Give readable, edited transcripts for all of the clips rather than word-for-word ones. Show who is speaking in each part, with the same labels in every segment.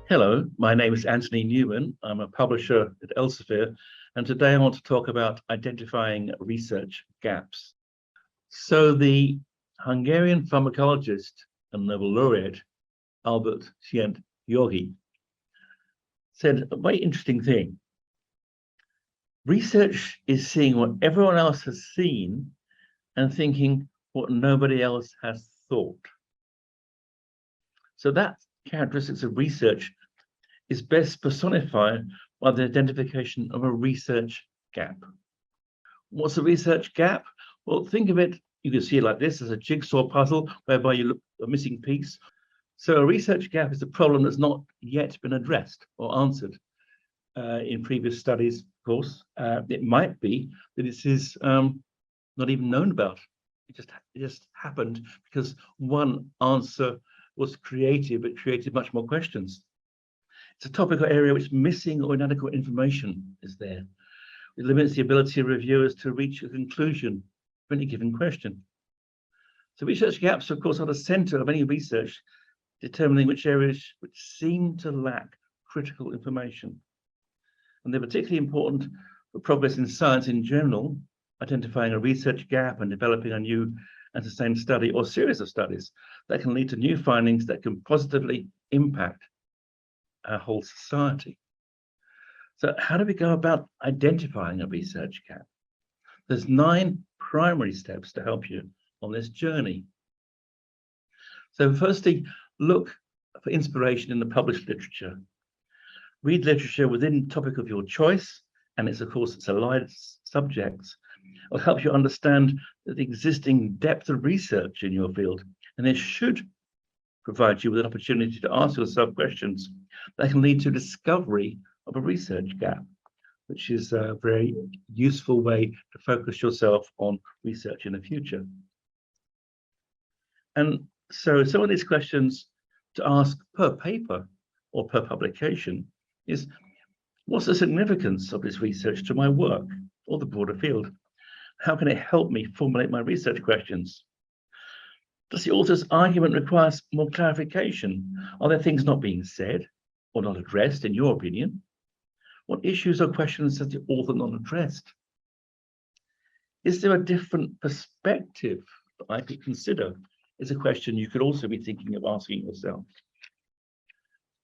Speaker 1: Hello, my name is Anthony Newman. I'm a publisher at Elsevier, and today I want to talk about identifying research gaps. So the Hungarian pharmacologist and Nobel laureate, Albert Szent-Györgyi, said a very interesting thing. Research is seeing what everyone else has seen and thinking what nobody else has thought. So that characteristics of research is best personified by the identification of a research gap. What's a research gap? Well, think of it, you can see it like this, as a jigsaw puzzle whereby you look at a missing piece. So a research gap is a problem that's not yet been addressed or answered in previous studies, of course. It might be that it is not even known about. It just happened because one answer was creative, but created much more questions. It's a topical area which missing or inadequate information is there. It limits the ability of reviewers to reach a conclusion for any given question. So research gaps, of course, are the center of any research, determining which areas which seem to lack critical information. And they're particularly important for progress in science in general, identifying a research gap and developing a new and sustained study or series of studies that can lead to new findings that can positively impact our whole society. So how do we go about identifying a research gap? There's 9 primary steps to help you on this journey. So firstly, look for inspiration in the published literature. Read literature within the topic of your choice, and it's allied subjects. It'll help you understand the existing depth of research in your field, and it should provide you with an opportunity to ask yourself questions that can lead to discovery of a research gap, which is a very useful way to focus yourself on research in the future. And so some of these questions to ask per paper or per publication is, what's the significance of this research to my work or the broader field? How can it help me formulate my research questions? Does the author's argument require more clarification? Are there things not being said or not addressed, in your opinion? What issues or questions has the author not addressed? Is there a different perspective that I could consider? Is a question you could also be thinking of asking yourself.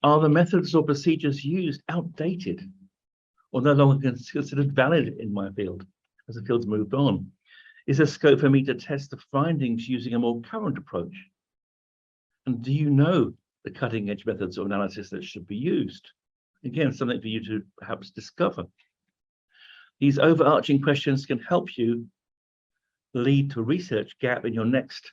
Speaker 1: Are the methods or procedures used outdated or no longer considered valid in my field as the field's moved on? Is there scope for me to test the findings using a more current approach? And do you know the cutting edge methods of analysis that should be used? Again, something for you to perhaps discover. These overarching questions can help you lead to a research gap in your next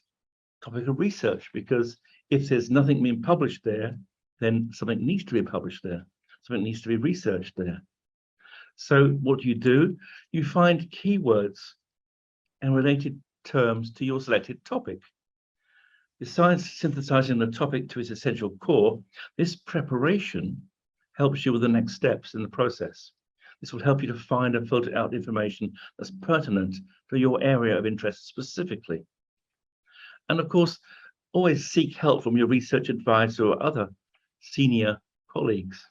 Speaker 1: topic of research, because if there's nothing being published there, then something needs to be published there. Something needs to be researched there. So what do? You find keywords and related terms to your selected topic. Besides synthesizing the topic to its essential core, this preparation helps you with the next steps in the process. This will help you to find and filter out information that's pertinent to your area of interest specifically. And of course, always seek help from your research advisor or other senior colleagues.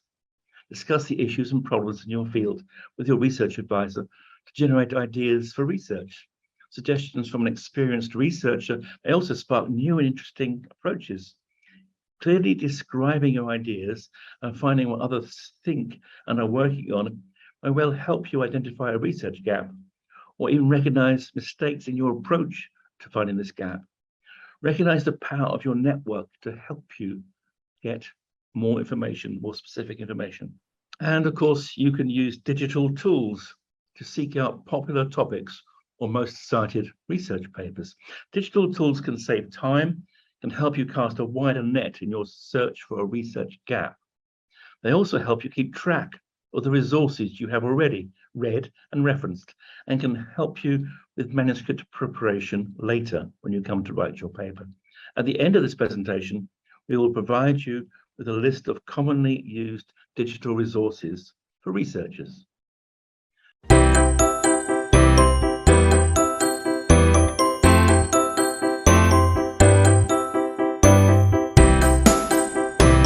Speaker 1: Discuss the issues and problems in your field with your research advisor to generate ideas for research. Suggestions from an experienced researcher may also spark new and interesting approaches. Clearly describing your ideas and finding what others think and are working on may well help you identify a research gap, or even recognize mistakes in your approach to finding this gap. Recognize the power of your network to help you get more information, more specific information. And of course, you can use digital tools to seek out popular topics or most cited research papers. Digital tools can save time, can help you cast a wider net in your search for a research gap. They also help you keep track of the resources you have already read and referenced, and can help you with manuscript preparation later when you come to write your paper. At the end of this presentation, we will provide you with a list of commonly used digital resources for researchers.